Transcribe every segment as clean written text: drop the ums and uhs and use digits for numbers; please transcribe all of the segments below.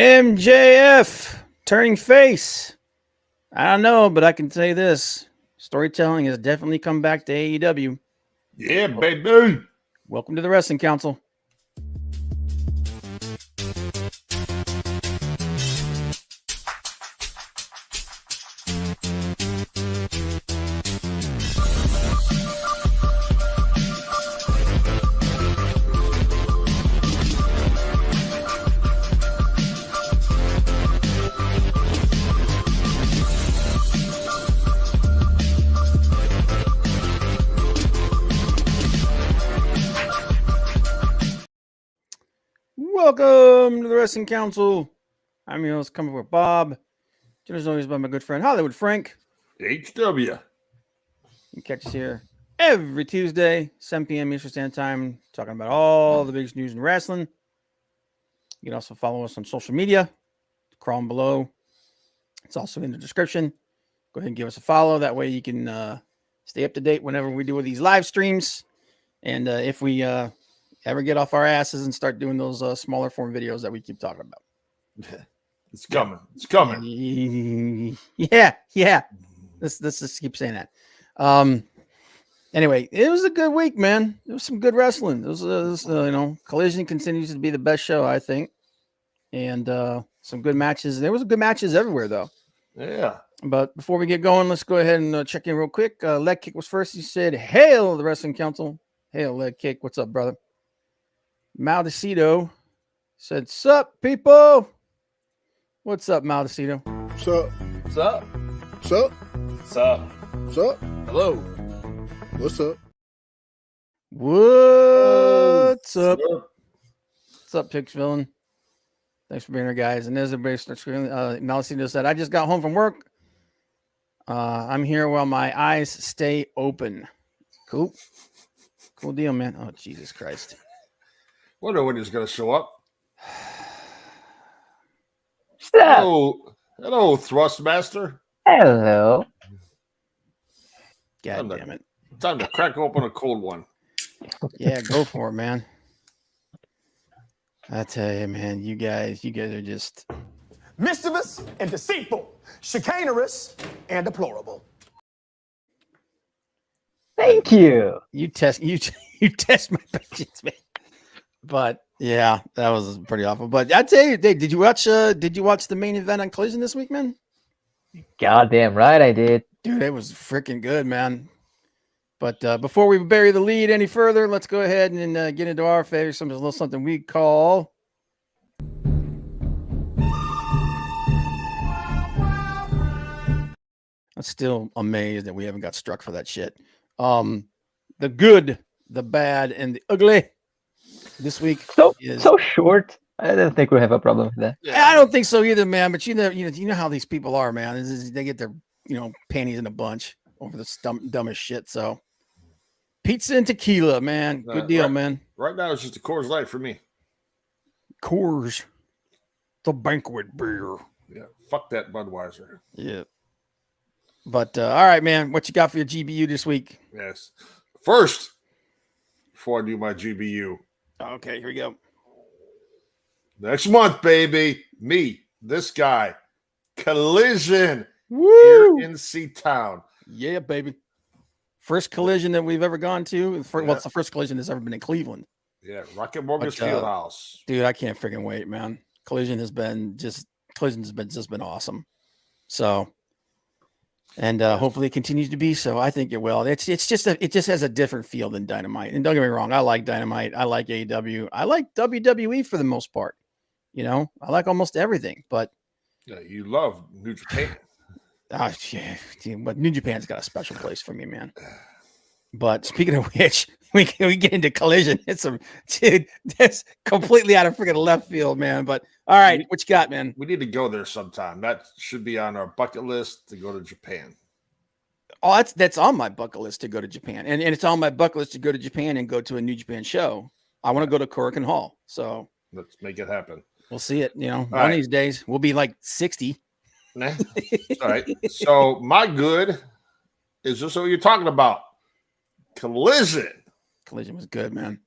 MJF turning face. I don't know, but I can say this. Storytelling has definitely come back to AEW. Yeah, baby. Welcome to the Wrestling Council. Welcome to the Wrestling Council. I'm your host, coming with Bob. Joined as always by my good friend Hollywood Frank. HW. You can catch us here every Tuesday, 7 p.m. Eastern Standard Time, talking about all the biggest news in wrestling. You can also follow us on social media. Crawling below. It's also in the description. Go ahead and give us a follow. That way you can stay up to date whenever we do these live streams. And if we ever get off our asses and start doing those smaller form videos that we keep talking about. It's coming. It's coming. Yeah. Let's just keep saying that. Anyway, it was a good week, man. There was some good wrestling. It was Collision continues to be the best show, I think. And some good matches. There was good matches everywhere, though. Yeah. But before we get going, let's go ahead and check in real quick. Leg Kick was first. He said, "Hail the Wrestling Council." Hail Leg Kick. What's up, brother? Maldacito said, "Sup, people?" What's up, Maldacito? Sup? What's up? Sup? What's up? Sup? Hello. What's up? What's up? Sure. What's up, Pix Villain? Thanks for being here, guys. And as everybody starts screaming, Maldacito said, "I just got home from work. I'm here while my eyes stay open." Cool. Cool deal, man. Oh, Jesus Christ. Wonder when he's going to show up. Stop. Hello, Thrustmaster. Hello. God damn it. Time to crack open a cold one. Yeah, go for it, man. I tell you, man, you guys are just mischievous and deceitful, chicanerous and deplorable. Thank you. you test my patience, man. But yeah, that was pretty awful. But I tell you, Dave, did you watch the main event on Collision this week, man? Goddamn right I did. Dude, it was freaking good, man. But before we bury the lead any further, let's go ahead and get into our favorite, something we call I'm still amazed that we haven't got struck for that shit. The good, the bad, and the ugly this week. So short. I don't think we have a problem with that. Yeah. I don't think so either, man. But you know how these people are, man. They get their panties in a bunch over the dumbest shit. So pizza and tequila, man. Good deal, man. Right now it's just a Coors Light for me. Coors, the banquet beer. Yeah, fuck that Budweiser. Yeah. But all right, man. What you got for your GBU this week? Yes. First, before I do my GBU. Okay, here we go. Next month, baby. Me, this guy, Collision. Woo! Here in C-Town. Yeah, baby. First Collision that we've ever gone to. Well, it's the first Collision that's ever been in Cleveland. Yeah, Rocket Mortgage Fieldhouse. Dude, I can't freaking wait, man. Collision has been just been awesome. So, and hopefully it continues to be so. I think it will. It just has a different feel than Dynamite. And don't get me wrong, I like Dynamite. I like AEW. I like WWE for the most part. I like almost everything. But yeah, you love New Japan. But New Japan's got a special place for me, man. But speaking of which, we get into Collision. That's completely out of freaking left field, man. But all right, what you got, man? We need to go there sometime. That should be on our bucket list to go to Japan. Oh, that's on my bucket list to go to Japan, and it's on my bucket list to go to Japan and go to a New Japan show. I want to go to Korakuen Hall, so let's make it happen. We'll see it. One of these days we'll be like 60. Nah. All right. So my good is just what you're talking about. Collision. Collision was good, man.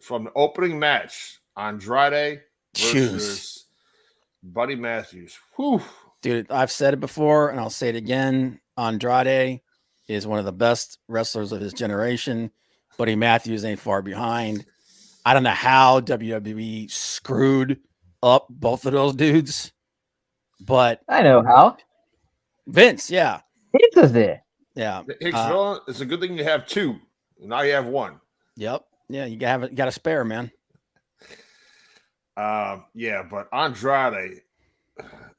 From the opening match, Andrade versus Buddy Matthews. Whew. Dude, I've said it before and I'll say it again. Andrade is one of the best wrestlers of his generation. Buddy Matthews ain't far behind. I don't know how WWE screwed up both of those dudes, but I know how. Vince, yeah. Vince was there. Yeah. Hicksville, it's a good thing you have two. Now you have one. Yep. Yeah, you got a spare, man. Yeah, but Andrade,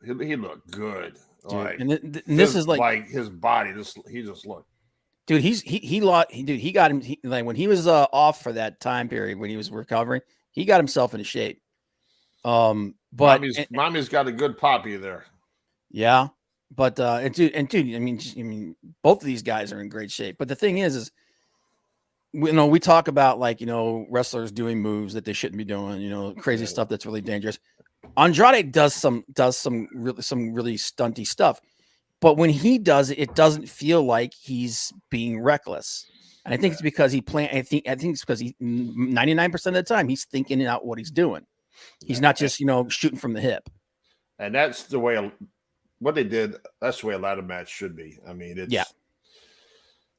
he looked good. Dude, Like, and this is like his body. He just looked. Dude, he got him like when he was off for that time period when he was recovering, he got himself into shape. But Mommy's got a good poppy there. yeah, but dude, I mean, both of these guys are in great shape. But the thing is we talk about like wrestlers doing moves that they shouldn't be doing, crazy stuff that's really dangerous. Andrade does some really stunty stuff. But when he does it, it doesn't feel like he's being reckless. And I think it's because I think it's because he 99% of the time he's thinking out what he's doing. He's not just shooting from the hip. And that's the way what they did. That's the way a ladder match should be. I mean, it's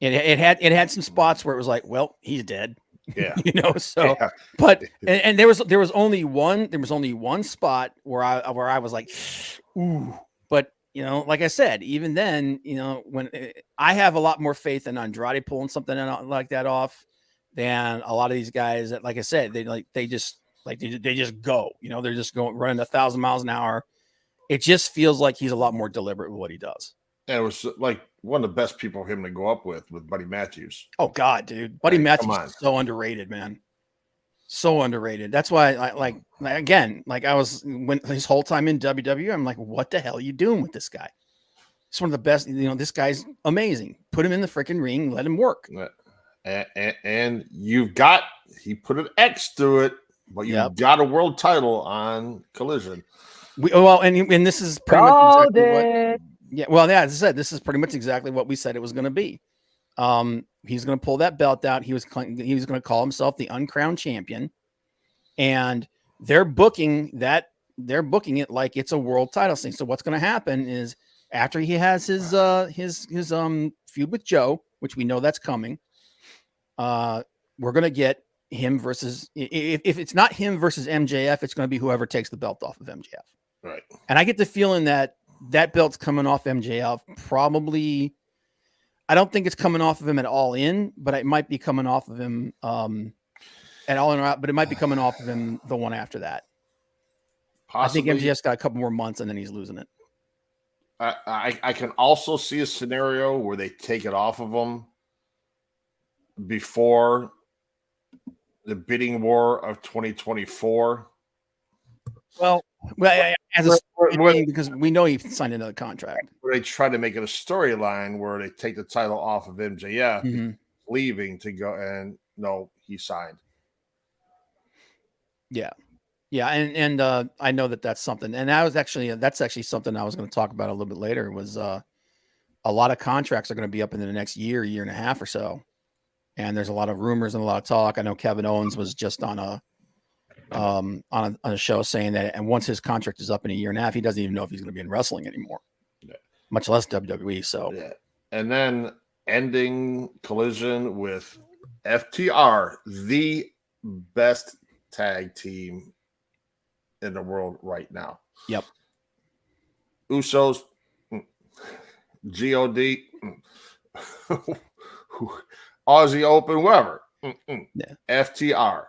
It had some spots where it was like, well, he's dead. Yeah. So yeah. but and there was only one spot where I was like, ooh, but like I said, even then, when I have a lot more faith in Andrade pulling something like that off than a lot of these guys that, like I said, they just go, they're just going running 1,000 miles an hour. It just feels like he's a lot more deliberate with what he does. And it was like one of the best people for him to go up with Buddy Matthews. Oh God, dude, Buddy Matthews is so underrated, man. So underrated. That's why I was when his whole time in WWE, I'm like, what the hell are you doing with this guy? It's one of the best. This guy's amazing. Put him in the freaking ring, let him work. And he put an X through it, but you got a world title on Collision. And this is pretty much exactly as I said, this is pretty much exactly what we said it was going to be. He's going to pull that belt out. He was going to call himself the uncrowned champion, and they're booking it like it's a world title thing. So what's going to happen is after he has his feud with Joe, which we know that's coming, we're going to get him versus, if it's not him versus MJF, it's going to be whoever takes the belt off of MJF. Right. And I get the feeling that belt's coming off MJF probably. I don't think it's coming off of him at All In, but it might be coming off of him at All In or Out, but it might be coming off of him the one after that. Possibly. I think MJF's got a couple more months and then he's losing it. I can also see a scenario where they take it off of him before the bidding war of 2024. Well, because we know he signed another contract. Where they try to make it a storyline where they take the title off of MJF, leaving to go, and no, he signed. Yeah, and I know that's something, and that's actually something I was going to talk about a little bit later. Was a lot of contracts are going to be up in the next year and a half or so, and there's a lot of rumors and a lot of talk. I know Kevin Owens was just on a show saying that, and once his contract is up in a year and a half, he doesn't even know if he's going to be in wrestling anymore, much less WWE. So, and then ending Collision with FTR, the best tag team in the world right now. Yep. Usos, God, Aussie Open, whoever. FTR.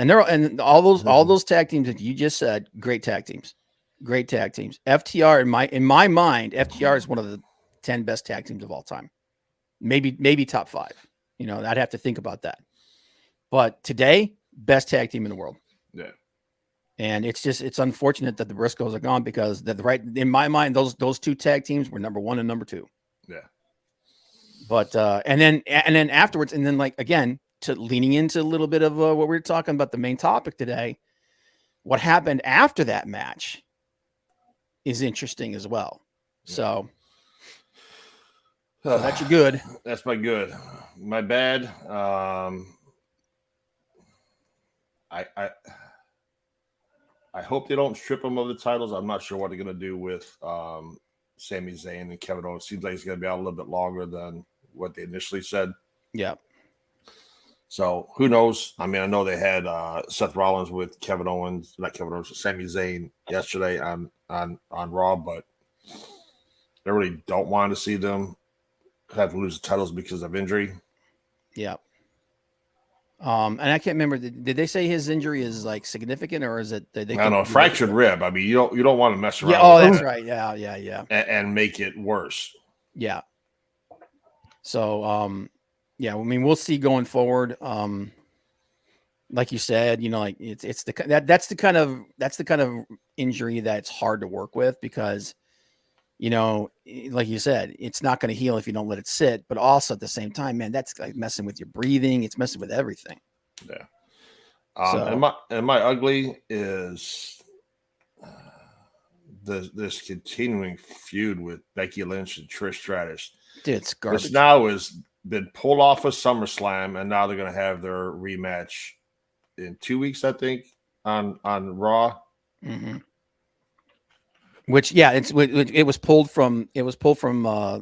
And all those tag teams that you just said, great tag teams. FTR in my mind, FTR is one of the 10 best tag teams of all time. Maybe top 5. I'd have to think about that. But today, best tag team in the world. Yeah. And it's unfortunate that the Briscoes are gone because in my mind, those two tag teams were number 1 and number 2. Yeah. But and then afterwards, and then again, to leaning into a little bit of what we were talking about, the main topic today, what happened after that match is interesting as well. So that's your good. That's my good. My bad. I hope they don't strip him of the titles. I'm not sure what they're going to do with Sami Zayn and Kevin Owens. Seems like he's going to be out a little bit longer than what they initially said. Yeah. So who knows? I mean, I know they had Seth Rollins with Sami Zayn yesterday on Raw, but I really don't want to see them have to lose the titles because of injury. Yeah. And I can't remember. Did they say his injury is like significant, or is it? I don't know, fractured rib. I mean, you don't want to mess around. Yeah. Oh, with that's that right. Yeah. and make it worse. Yeah. So, yeah. I mean, we'll see going forward. Like you said, like that's the kind of injury that's hard to work with because, like you said, it's not going to heal if you don't let it sit. But also at the same time, man, that's like messing with your breathing. It's messing with everything. Yeah. So, and my ugly is this continuing feud with Becky Lynch and Trish Stratus. dude, it's garbage. Which now has been pulled off of SummerSlam, and now they're going to have their rematch in 2 weeks, I think, on Raw. Mm-hmm. Which, yeah, it was pulled from SummerSlam.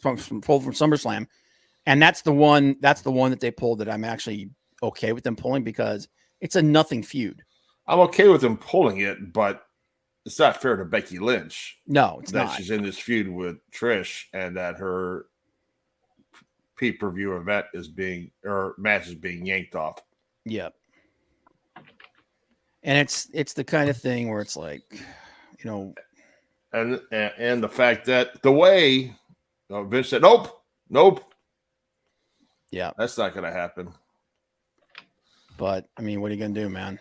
Pulled from SummerSlam, and that's the one that they pulled that I'm actually okay with them pulling because it's a nothing feud. I'm okay with them pulling it, but it's not fair to Becky Lynch. No, it's that not. She's in this feud with Trish, and that her pay-per-view event match is being yanked off. Yep. And it's the kind of thing where it's like, and the fact that the way Vince said, nope. Yeah, that's not going to happen. But I mean, what are you going to do, man?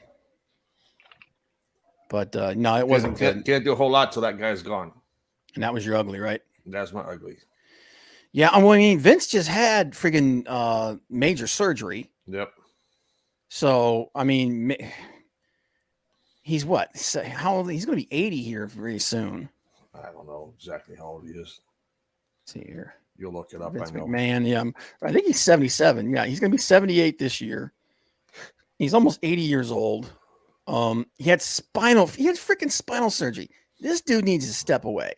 But no, it wasn't good. Can't do a whole lot till that guy's gone. And that was your ugly, right? That's my ugly. Yeah, I mean, Vince just had friggin' major surgery. Yep. So, I mean, he's what? How old? He's going to be 80 here very soon. I don't know exactly how old he is. Let's see here. You'll look it up. Vince I know. McMahon, yeah. I think he's 77. Yeah, he's going to be 78 this year. He's almost 80 years old. He had freaking spinal surgery. This dude needs to step away.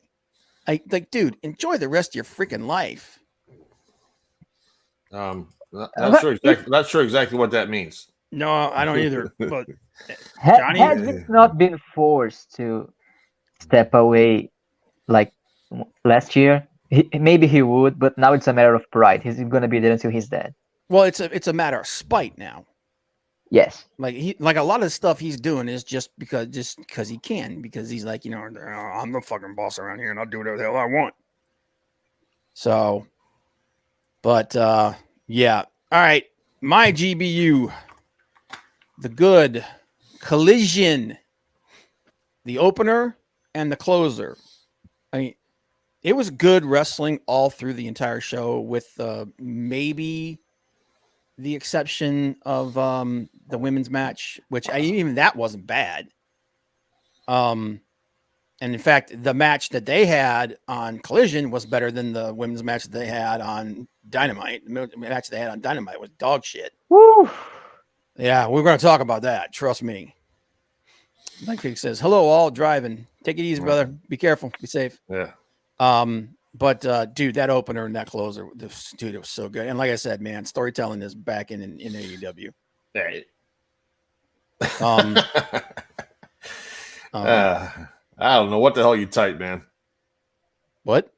Like, dude, enjoy the rest of your freaking life. Not sure exactly what that means. No, I don't either. But Johnny has Vince not been forced to step away like last year? Maybe he would, but now it's a matter of pride. He's going to be there until he's dead. Well, it's a matter of spite now. Yes. Like a lot of the stuff he's doing is just because he can, because he's like, I'm the fucking boss around here and I'll do whatever the hell I want. So, but yeah. All right. My GBU, the good Collision, the opener and the closer. I mean, it was good wrestling all through the entire show with maybe the exception of the women's match, which even that wasn't bad. And in fact, the match that they had on Collision was better than the women's match that they had on Dynamite. The match they had on Dynamite was dog shit. Woo! Yeah, we're going to talk about that. Trust me. Like he says, hello, all driving. Take it easy, brother. Be careful. Be safe. Yeah. But dude, that opener and that closer, dude, it was so good. And like I said, man, storytelling is back in AEW. Hey. I don't know what the hell you typed, man. What?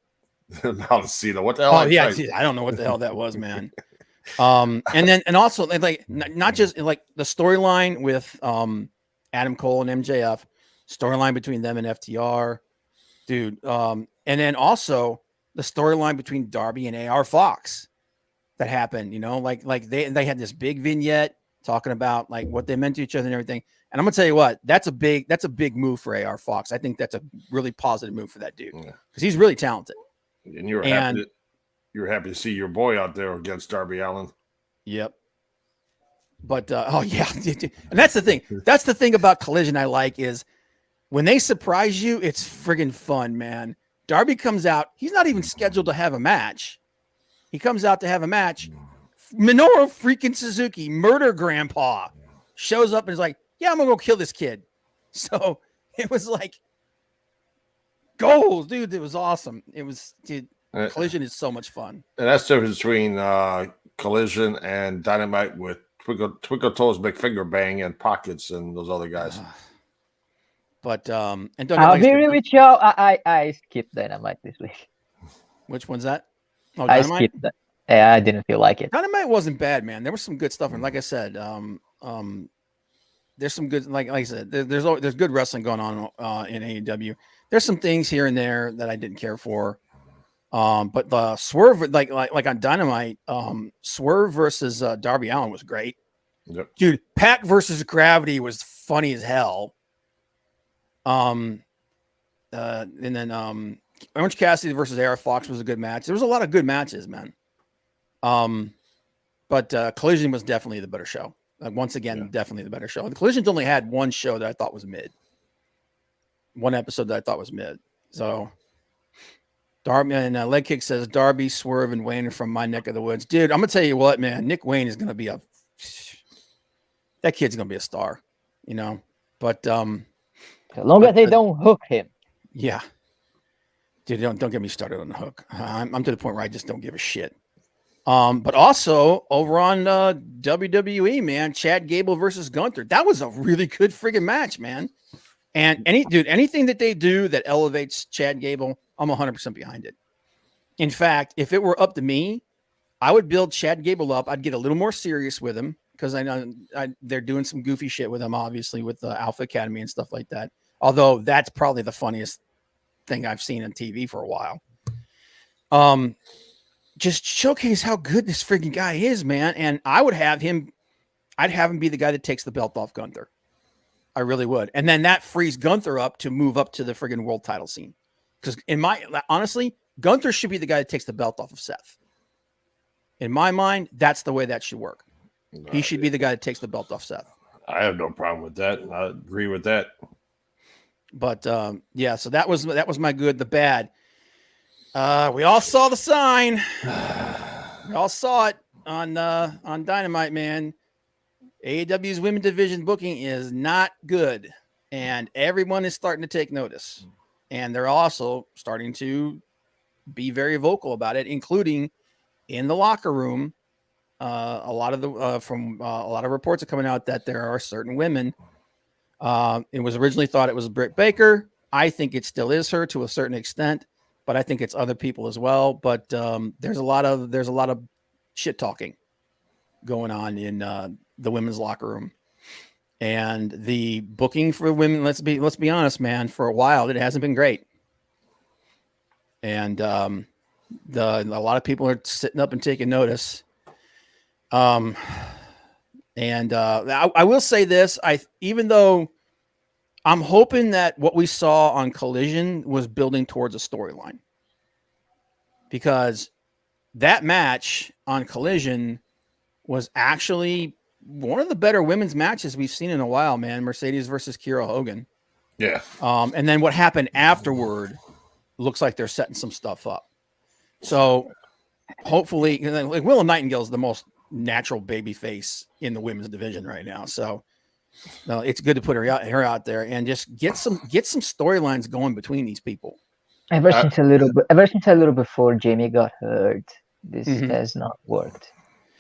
Malacino. What the hell? I don't know what the hell that was, man. And also like not just like the storyline with Adam Cole and MJF, storyline between them and FTR, dude. And then also the storyline between Darby and AR Fox that happened, like they had this big vignette talking about like what they meant to each other and everything. And I'm gonna tell you what, that's a big move for AR Fox. I think that's a really positive move for that dude because he's really talented. And you were happy to see your boy out there against Darby Allin. Yep. But oh yeah, and that's the thing. That's the thing about Collision I like is when they surprise you, it's friggin' fun, man. Darby comes out. He's not even scheduled to have a match. He comes out to have a match. Minoru freaking Suzuki, Murder Grandpa, shows up and is like, Yeah, I'm gonna go kill this kid. So it was like goals, dude. It was awesome. It was, dude. Collision is so much fun. And that's the difference between Collision and Dynamite with Twinkle Toes, Big Finger Bang, and Pockets, and those other guys. But and don't I'll get be real with y'all. I skipped Dynamite this week. which one's that? Oh, I Dynamite? skipped that. Yeah, I didn't feel like it. Dynamite wasn't bad, man. There was some good stuff, and like I said, there's some good, like I said, there's good wrestling going on in AEW. There's some things here and there that I didn't care for, but the Swerve, like on Dynamite, Swerve versus Darby Allin was great. Yep. Dude, Pac versus Gravity was funny as hell. And then Orange Cassidy versus AR Fox was a good match. There was a lot of good matches, man. But Collision was definitely the better show. Once again, definitely the better show. The Collision's only had one show that I thought was mid. One episode that I thought was mid. So Darby and Leg Kick says Darby, Swerve, and Wayne are from my neck of the woods. Dude, I'm gonna tell you what, man. Nick Wayne is gonna be that kid's gonna be a star, you know. But As long as they don't hook him. yeah. Dude, don't get me started on the hook. I'm to the point where I just don't give a shit. But also over on WWE, man, Chad Gable versus Gunther. That was a really good friggin' match, man. And anything that they do that elevates Chad Gable, I'm 100% behind it. In fact, if it were up to me, I would build Chad Gable up. I'd get a little more serious with him because I know they're doing some goofy shit with him, obviously, with the Alpha Academy and stuff like that. Although that's probably the funniest thing I've seen on TV for a while. Just showcase how good this freaking guy is, man. And I'd have him be the guy that takes the belt off Gunther. I really would. And then that frees Gunther up to move up to the friggin' world title scene. Because honestly, Gunther should be the guy that takes the belt off of Seth. In my mind, that's the way that should work. He should be the guy that takes the belt off Seth. I have no problem with that. I agree with that. But yeah, so that was my good. The bad. We all saw the sign. We all saw it on Dynamite, man. AEW's women's division booking is not good, and everyone is starting to take notice. And they're also starting to be very vocal about it, including in the locker room. A lot of reports are coming out that there are certain women. It was originally thought it was Britt Baker. I think it still is her to a certain extent, but I think it's other people as well. But there's a lot of shit talking going on in the women's locker room, and the booking for women. Let's be honest, man. For a while, it hasn't been great, and a lot of people are sitting up and taking notice. I will say this: even though I'm hoping that what we saw on Collision was building towards a storyline, because that match on Collision was actually one of the better women's matches we've seen in a while, man. Mercedes versus Kiera Hogan. Yeah. And then what happened afterward looks like they're setting some stuff up. So hopefully, like Willow Nightingale is the most natural baby face in the women's division right now. So it's good to put her out there and just get some storylines going between these people. Ever since a little before Jamie got hurt, this has not worked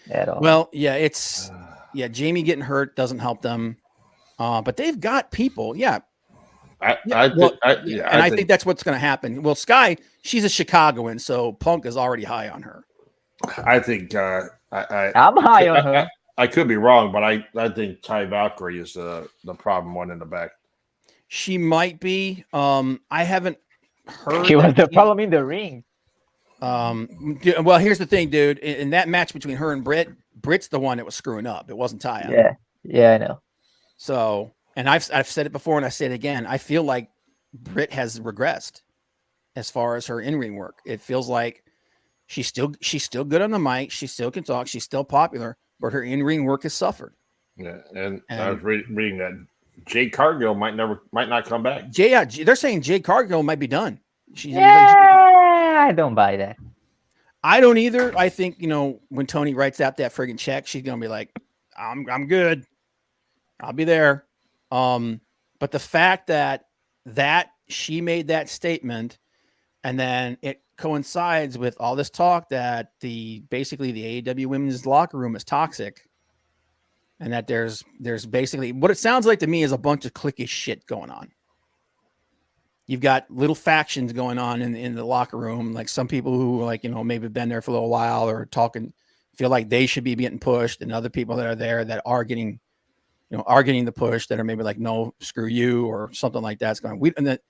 at all. Well, yeah, Jamie getting hurt doesn't help them, but they've got people. Yeah, I think that's what's going to happen. Well, Sky, she's a Chicagoan, so Punk is already high on her. I think I'm high on her. I could be wrong, but I think Ty Valkyrie is the problem one in the back. She might be. I haven't heard. She was the problem in the ring. Well, here's the thing, dude. In that match between her and Britt's the one that was screwing up. It wasn't Ty. Yeah, I know. So, and I've said it before and I say it again. I feel like Britt has regressed as far as her in-ring work. It feels like she's still good on the mic. She still can talk. She's still popular, but her in-ring work has suffered. Yeah, and I was reading that Jade Cargill might not come back. They're saying Jade Cargill might be done. I don't buy that. I don't either. I think, when Tony writes out that friggin' check, she's gonna be like, I'm good. I'll be there. But the fact that she made that statement, and then it coincides with all this talk that basically the AEW women's locker room is toxic, and that there's basically what it sounds like to me is a bunch of cliquish shit going on. You've got little factions going on in the locker room, like some people who maybe been there for a little while or talking, feel like they should be getting pushed, and other people that are there that are getting the push, that are maybe like, no, screw you, or something like that's going. And that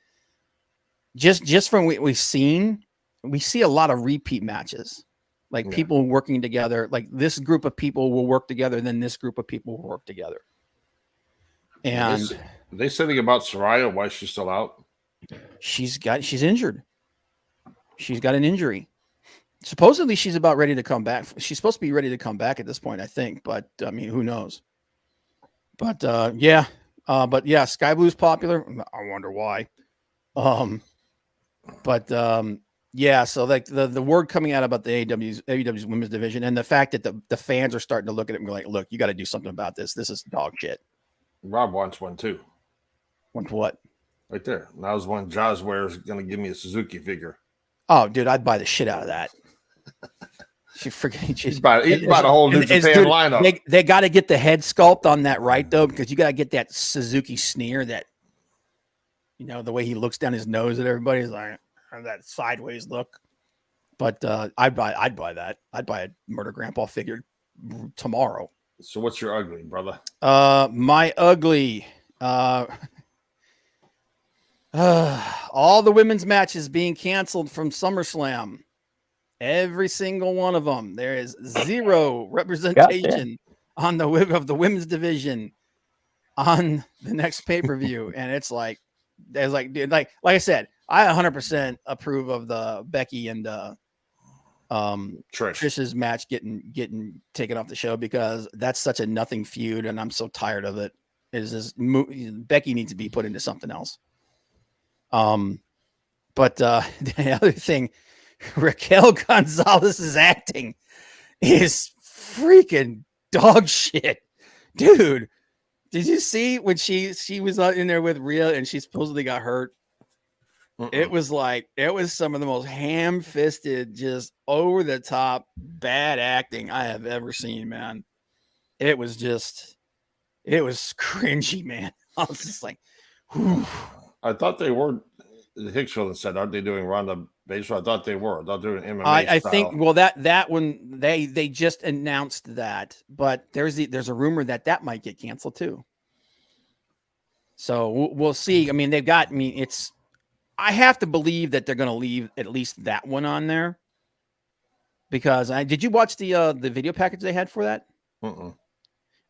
just from what we've seen, we see a lot of repeat matches, like people working together. Like this group of people will work together, then this group of people will work together. And they say anything about Soraya, why she's still out? She's injured. She's got an injury. Supposedly she's about ready to come back. She's supposed to be ready to come back at this point, I think. But I mean, who knows? But Sky Blue's popular. I wonder why. So like the word coming out about the AEW's women's division, and the fact that the fans are starting to look at it and go like, look, you got to do something about this. This is dog shit. Rob wants one too. Want what? Right there. That was one Jaws wears going to give me a Suzuki figure. Oh, dude, I'd buy the shit out of that. She's about a whole New Japan lineup. They got to get the head sculpt on that right, though, because you got to get that Suzuki sneer, that, the way he looks down his nose at everybody, is like that sideways look. But I'd buy that. I'd buy a Murder Grandpa figure tomorrow. So what's your ugly, brother? My ugly. All the women's matches being canceled from SummerSlam. Every single one of them. There is zero representation on the women's division on the next pay-per-view. And it's like, dude, like I said, I 100% approve of the Becky and Trish's match getting taken off the show, because that's such a nothing feud, and I'm so tired of it. Becky needs to be put into something else. But the other thing, Raquel Gonzalez's acting is freaking dog shit, dude. Did you see when she was in there with Rhea and she supposedly got hurt? It was some of the most ham-fisted, just over the top bad acting I have ever seen, man. It was cringy, man. I was just like, whew. I thought they were. Hicksville said, "Aren't they doing Ronda Baseball?" I thought they were. They're doing MMA. I think. Well, that one they just announced that, but there's a rumor that might get canceled too. So we'll see. I mean, I have to believe that they're going to leave at least that one on there, because did you watch the video package they had for that?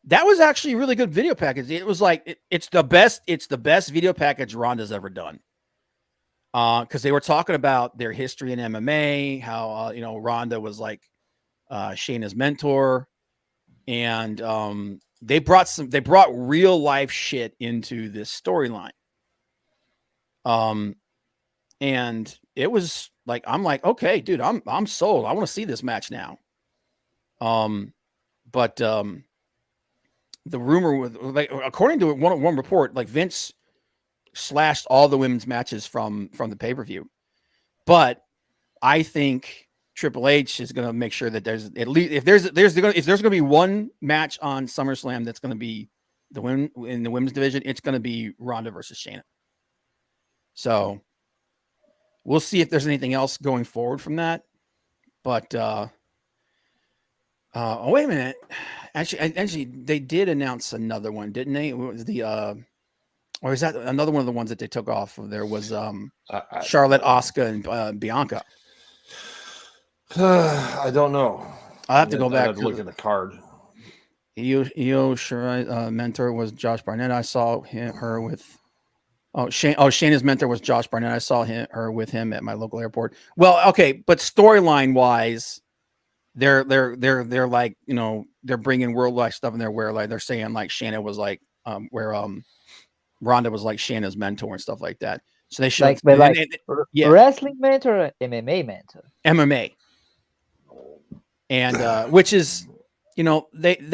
That was actually a really good video package. It was like it's the best video package Ronda's ever done. Because they were talking about their history in MMA, how Ronda was like Shayna's mentor, and they brought real life shit into this storyline. And it was like, I'm like, okay, dude, I'm sold. I want to see this match now. But the rumor was, like, according to one report, like Vince slashed all the women's matches from the pay-per-view. But I think Triple H is going to make sure that there's at least, if there's going to be one match on SummerSlam that's going to be the women in the women's division, it's going to be Ronda versus Shayna. So we'll see if there's anything else going forward from that. But oh, wait a minute. Actually, they did announce another one, didn't they? It was or is that another one of the ones that they took off? There was Charlotte, Asuka, and Bianca. I don't know. I'll have to go back to look at the card. Io Shirai's mentor was Josh Barnett. I saw her with. Shayna's mentor was Josh Barnett. I saw her with him at my local airport. Well, okay, but storyline wise, they're like, they're bringing worldwide stuff in there where like they're saying like Shayna was like Ronda was like Shayna's mentor and stuff like that. So they should wrestling mentor or MMA mentor? MMA. And which is, they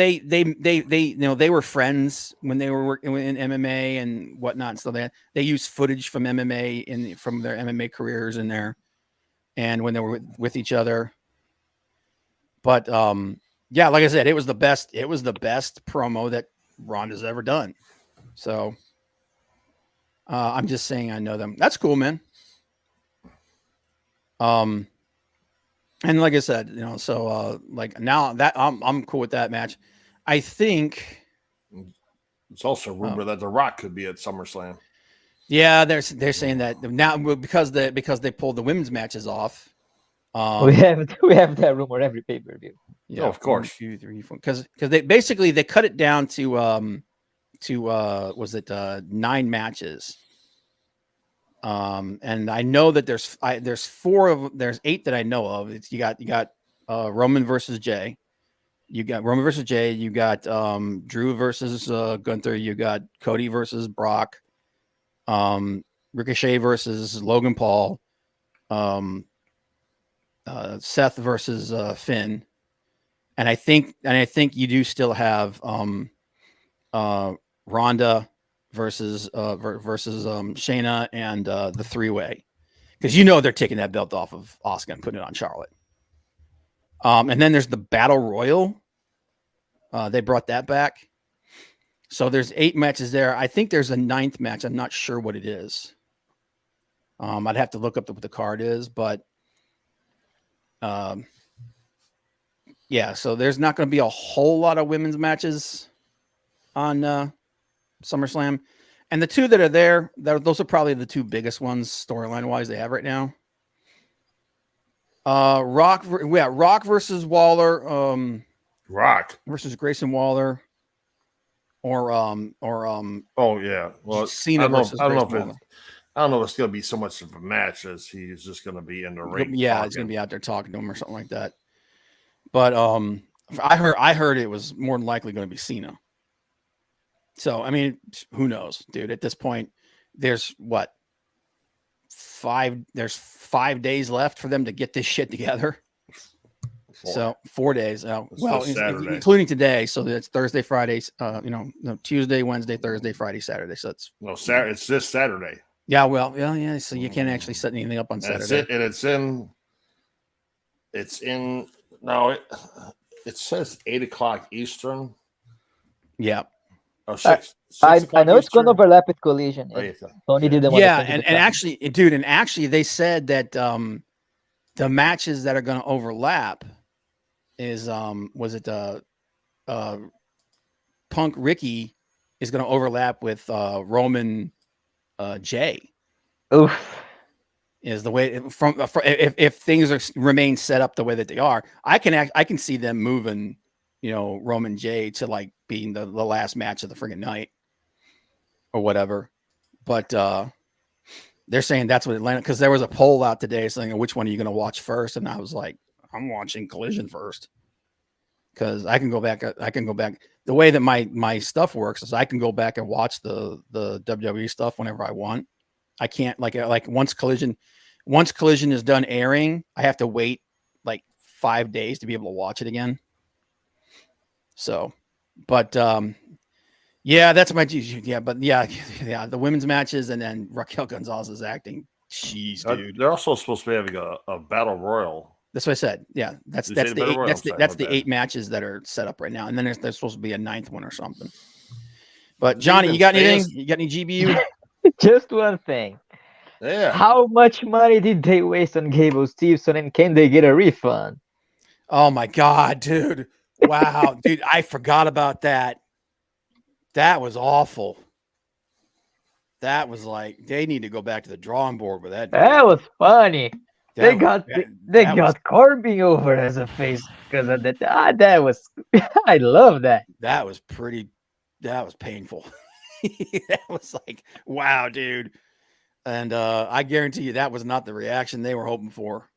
were friends when they were working in MMA and whatnot. So they used footage from MMA from their MMA careers in there, and when they were with each other. But yeah, like I said, it was the best promo that Ronda's ever done. So I'm just saying I know them. That's cool, man. And like I said, so like now that I'm cool with that match. I think it's also rumored that The Rock could be at SummerSlam. Yeah, they're saying that now because they pulled the women's matches off. We have that rumor every pay-per-view. Yeah, of course. 1, 2, 3, 4. Because they cut it down to was it 9 matches. And I know that there's 8 that I know of. It's you got Roman versus Jay. You got Roman versus Jay. You got Drew versus Gunther. You got Cody versus Brock. Ricochet versus Logan Paul. Seth versus Finn. And I think you do still have Ronda versus Shayna and the 3-way, because they're taking that belt off of Asuka and putting it on Charlotte. And then there's the Battle Royal. They brought that back. So there's 8 matches there. I think there's a 9th match. I'm not sure what it is. I'd have to look up what the card is, but yeah. So there's not going to be a whole lot of women's matches on SummerSlam, and the 2 that are there, those are probably the 2 biggest ones storyline wise they have right now. Rock versus Waller. Rock versus Grayson Waller, or oh yeah, well Cena versus Grayson Waller. I don't know if it's going to be so much of a match as he's just going to be in the ring. Yeah, he's going to be out there talking to him or something like that. But I heard it was more than likely going to be Cena. So I mean, who knows, dude? At this point, there's 5 days left for them to get this shit together. 4. So 4 days. Well, Saturday, including today. So that's Thursday, Friday. Tuesday, Wednesday, Thursday, Friday, Saturday. So it's Saturday. It's this Saturday. Yeah, well, yeah. So you can't actually set anything up on Saturday. It's in. No, it says 8:00 Eastern. Yeah. Oh, 6 I know it's going to Eastern? overlap with Collision. Tony didn't want Yeah, to and actually, they said that the matches that are going to overlap is Punk Ricky is going to overlap with Roman Jay. Oof. Is the way if things remain set up the way that they are, I can see them moving, Roman Jay to like being the last match of the friggin' night or whatever. But they're saying that's what Atlanta, because there was a poll out today saying which one are you going to watch first, and I was like, I'm watching Collision first, because I can go back. The way that my stuff works is I can go back and watch the WWE stuff whenever I want. I can't like once Collision is done airing, I have to wait like 5 days to be able to watch it again. So, but yeah, that's my yeah, but yeah, the women's matches, and then Raquel Gonzalez's acting. Jeez, dude. They're also supposed to be having a battle royal. That's what I said. Yeah, that's the 8 matches that are set up right now, and then there's supposed to be a 9th one or something. But Johnny, you got anything? You got any GBU? Just one thing. Yeah. How much money did they waste on Gable Steveson, and can they get a refund? Oh my God, dude. Wow, dude, I forgot about that. That was awful. That was like, they need to go back to the drawing board with that. Dude. That was funny. They got Corbin over as a face because of that. That was, I love that. That was painful. That was like, wow, dude. And I guarantee you that was not the reaction they were hoping for.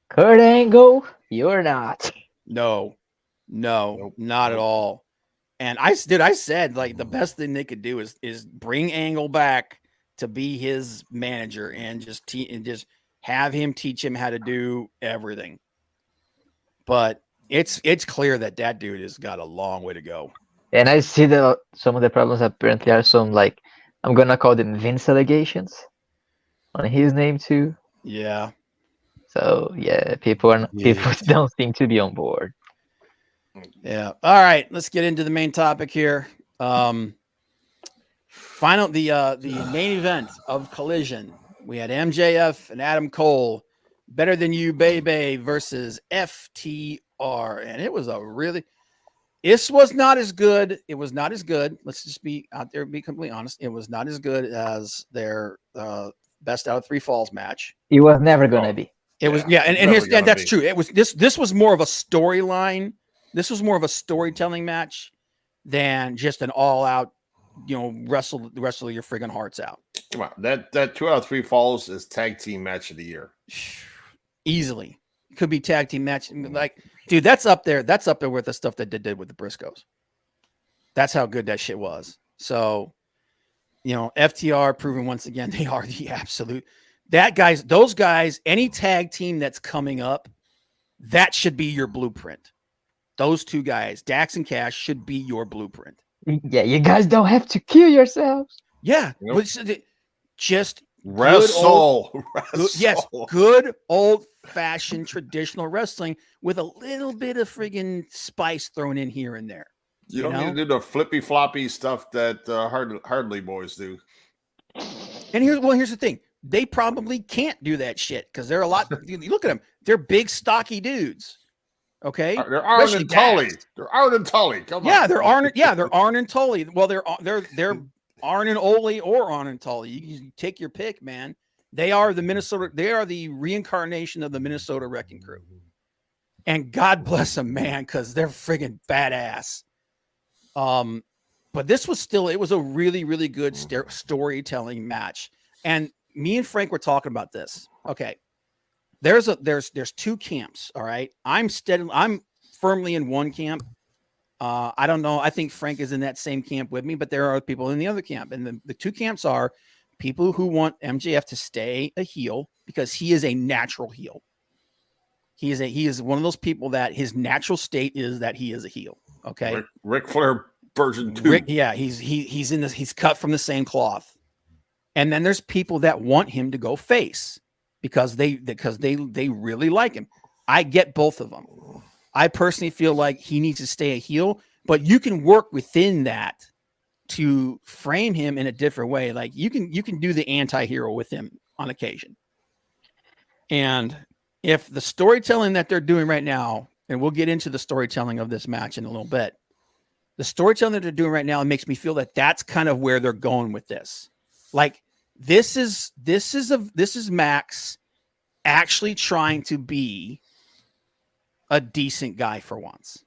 Kurt Angle, you're not. No, not at all. And I said like the best thing they could do is bring Angle back to be his manager and just have him teach him how to do everything. But it's clear that dude has got a long way to go. And I see that some of the problems apparently are some, like, I'm gonna call them Vince allegations on his name too. Yeah. So yeah, people Yeah. don't seem to be on board. Yeah. All right, let's get into the main topic here. The main event of Collision. We had MJF and Adam Cole, Better Than You, Baby versus FTR, and it was this was not as good. It was not as good. Let's just be out there, be completely honest. It was not as good as their best out of 3 falls match. It was never gonna be. It was, and that's true. It was this was more of a storyline. This was more of a storytelling match than just an all-out, wrestle your friggin' hearts out. Come on, that 2 out of 3 falls is tag team match of the year. Easily could be tag team match. Like, dude, that's up there. That's up there with the stuff that they did with the Briscoes. That's how good that shit was. So, FTR proving once again they are the absolute. Those guys, any tag team that's coming up, that should be your blueprint. Those 2 guys, Dax and Cash, should be your blueprint. Yeah, you guys don't have to kill yourselves. Yeah, Nope. just Wrestle. yes, good old-fashioned traditional wrestling with a little bit of friggin' spice thrown in here and there. You don't need to do the flippy floppy stuff that Hardly boys do. And here's the thing: they probably can't do that shit because they're a lot. You look at them; they're big, stocky dudes. Okay, They're Arn and Tully. They're Arn and Tully. Come on. Yeah, they're Arn. Yeah, they're Arn and Tully. Well, they're Arn and Ole or Arn and Tully. You take your pick, man. They are the Minnesota. They are the reincarnation of the Minnesota Wrecking Crew. And God bless them, man, because they're friggin' badass. But this was it was a really, really good storytelling match. And me and Frank were talking about this. Okay. There's 2 camps. All right. I'm firmly in one camp. I don't know. I think Frank is in that same camp with me, but there are people in the other camp. And the 2 camps are people who want MJF to stay a heel because he is a natural heel. He is one of those people that his natural state is that he is a heel. Okay. Ric Flair version 2. He's cut from the same cloth. And then there's people that want him to go face because they really like him. I get both of them. I personally feel like he needs to stay a heel, but you can work within that to frame him in a different way. Like you can do the anti-hero with him on occasion. And if the storytelling that they're doing right now, and we'll get into the storytelling of this match in a little bit, the storytelling that they're doing right now makes me feel that that's kind of where they're going with this. Like this is Max actually trying to be a decent guy for once.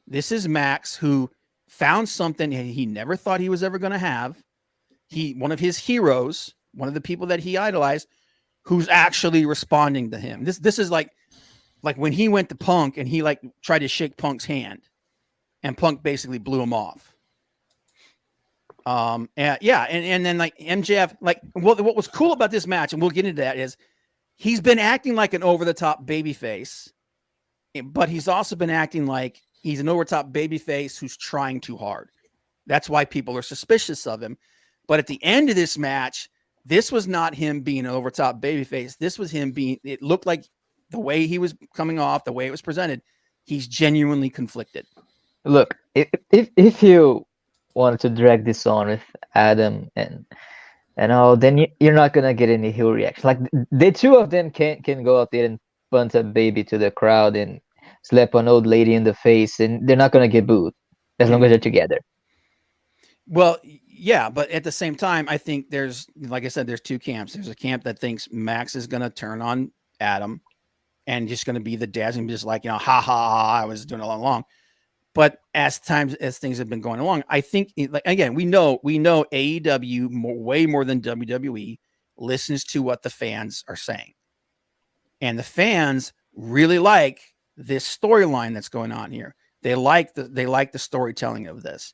This is Max who found something he never thought he was ever going to have. One of his heroes, one of the people that he idolized, who's actually responding to him. This is like when he went to Punk and he tried to shake Punk's hand, and Punk basically blew him off. And then MJF, what was cool about this match, and we'll get into that, is he's been acting like an over-the-top babyface, but he's also been acting like he's an over-the-top babyface who's trying too hard. That's why people are suspicious of him. But at the end of this match, this was not him being an over-the-top babyface. This was him it looked like the way he was coming off, the way it was presented, he's genuinely conflicted. Look, if you wanted to drag this on with Adam and all, then you're not gonna get any heel reaction. Like the 2 of them can go out there and punt a baby to the crowd and slap an old lady in the face, and they're not gonna get booed as long as they're together. Well, yeah, but at the same time, I think there's 2 camps. There's a camp that thinks Max is gonna turn on Adam and just gonna be the dad and be just like, ha ha ha, I was doing it all along. But as things have been going along, I think, again, we know AEW way more than WWE listens to what the fans are saying, and the fans really like this storyline that's going on here. They like the storytelling of this.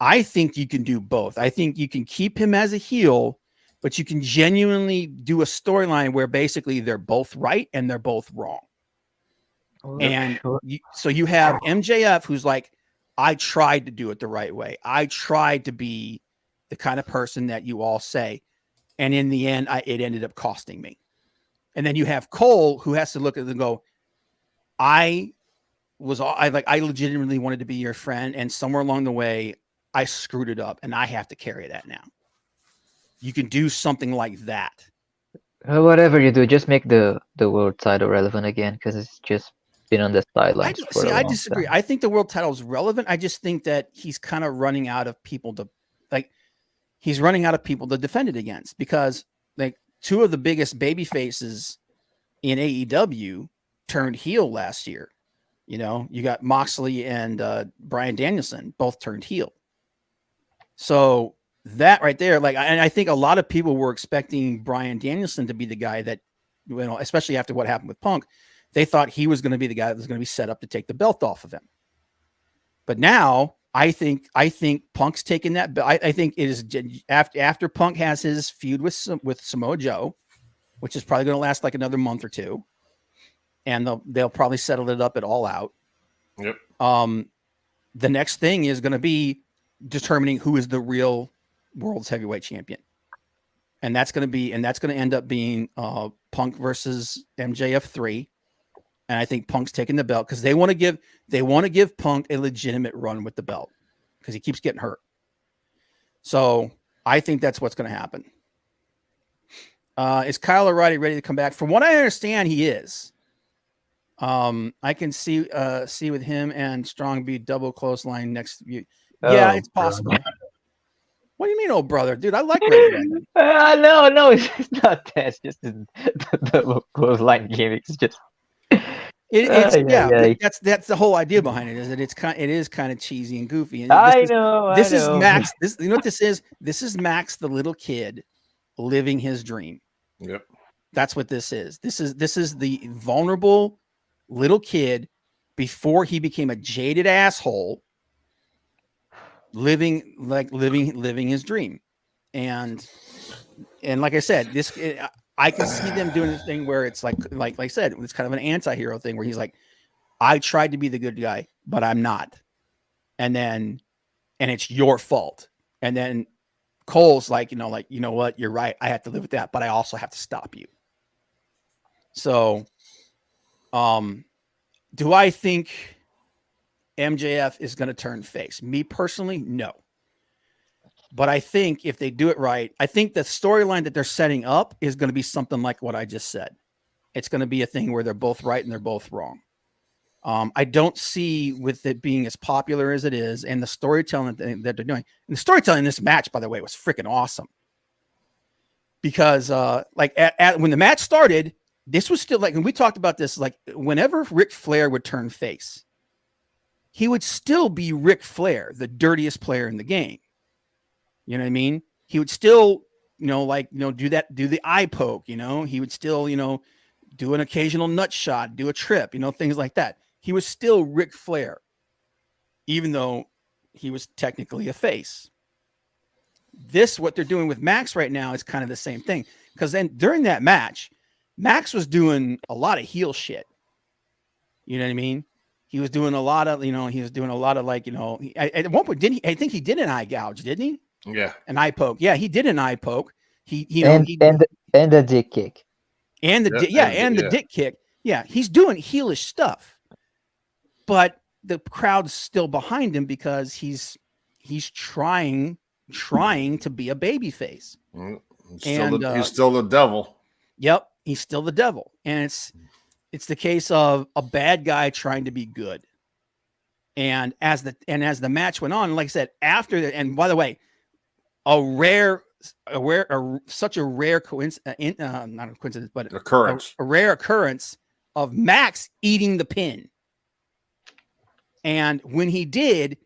I think you can do both. I think you can keep him as a heel, but you can genuinely do a storyline where basically they're both right and they're both wrong. And Sure. so you have MJF who's like, I tried to do it the right way. I tried to be the kind of person that you all say. And in the end, it ended up costing me. And then you have Cole who has to look at it and go, I legitimately wanted to be your friend. And somewhere along the way, I screwed it up and I have to carry that now. You can do something like that. Whatever you do, just make the world title relevant again, because it's just been on the sidelines for a I long disagree. time. I think the world title is relevant. I just think that he's kind of running out of people to he's running out of people to defend it against, because like two of the biggest baby faces in AEW turned heel last year. You know, you got Moxley and Bryan Danielson both turned heel. So that right there, and I think a lot of people were expecting Bryan Danielson to be the guy that, especially after what happened with Punk, they thought he was going to be the guy that was going to be set up to take the belt off of him. But now I think Punk's taking that belt. I think it is after Punk has his feud with Samoa Joe, which is probably going to last like another month or two, and they'll probably settle it up at All Out. Yep. The next thing is going to be determining who is the real world's heavyweight champion. And that's going to end up being Punk versus MJF 3. And I think Punk's taking the belt because they want to give Punk a legitimate run with the belt because he keeps getting hurt. So I think that's what's going to happen. Is Kyle O'Reilly ready to come back? From what I understand, he is. I can see with him and Strong be double clothesline next view. Yeah, it's possible. What do you mean, oh brother? Dude, I like Red Dragon. No, it's not that. It's just the clothesline gimmick. It's just that's the whole idea behind it. Is that it is kind of cheesy and goofy. And I know. This is Max. You know what this is? This is Max, the little kid, living his dream. Yep. That's what this is. This is the vulnerable little kid before he became a jaded asshole, living his dream. And like I said, I can see them doing this thing where it's like I said, it's kind of an anti-hero thing where he's like, I tried to be the good guy, but I'm not. And it's your fault. And then Cole's like, you know what? You're right. I have to live with that, but I also have to stop you. So, do I think MJF is going to turn face? Me personally, no. But I think if they do it right, I think the storyline that they're setting up is going to be something like what I just said. It's going to be a thing where they're both right and they're both wrong. I don't see with it being as popular as it is and the storytelling that they're doing. And the storytelling in this match, by the way, was freaking awesome. Because when the match started, this was still and we talked about this, whenever Ric Flair would turn face, he would still be Ric Flair, the dirtiest player in the game. You know what I mean? He would still, do the eye poke, he would still, do an occasional nut shot, do a trip, things like that. He was still Ric Flair, even though he was technically a face. What they're doing with Max right now is kind of the same thing. Because then during that match, Max was doing a lot of heel shit. You know what I mean? He was doing a lot of, at one point, I think he did an eye gouge, didn't he? Yeah. An eye poke. Yeah, he did an eye poke. And the dick kick. And the dick kick. Yeah, he's doing heelish stuff. But the crowd's still behind him because he's trying to be a babyface. He's still the devil. Yep, he's still the devil. And it's the case of a bad guy trying to be good. And as the match went on, like I said, and by the way, such a rare coincidence, not a coincidence, but occurrence. A rare occurrence of Max eating the pin. And when he did,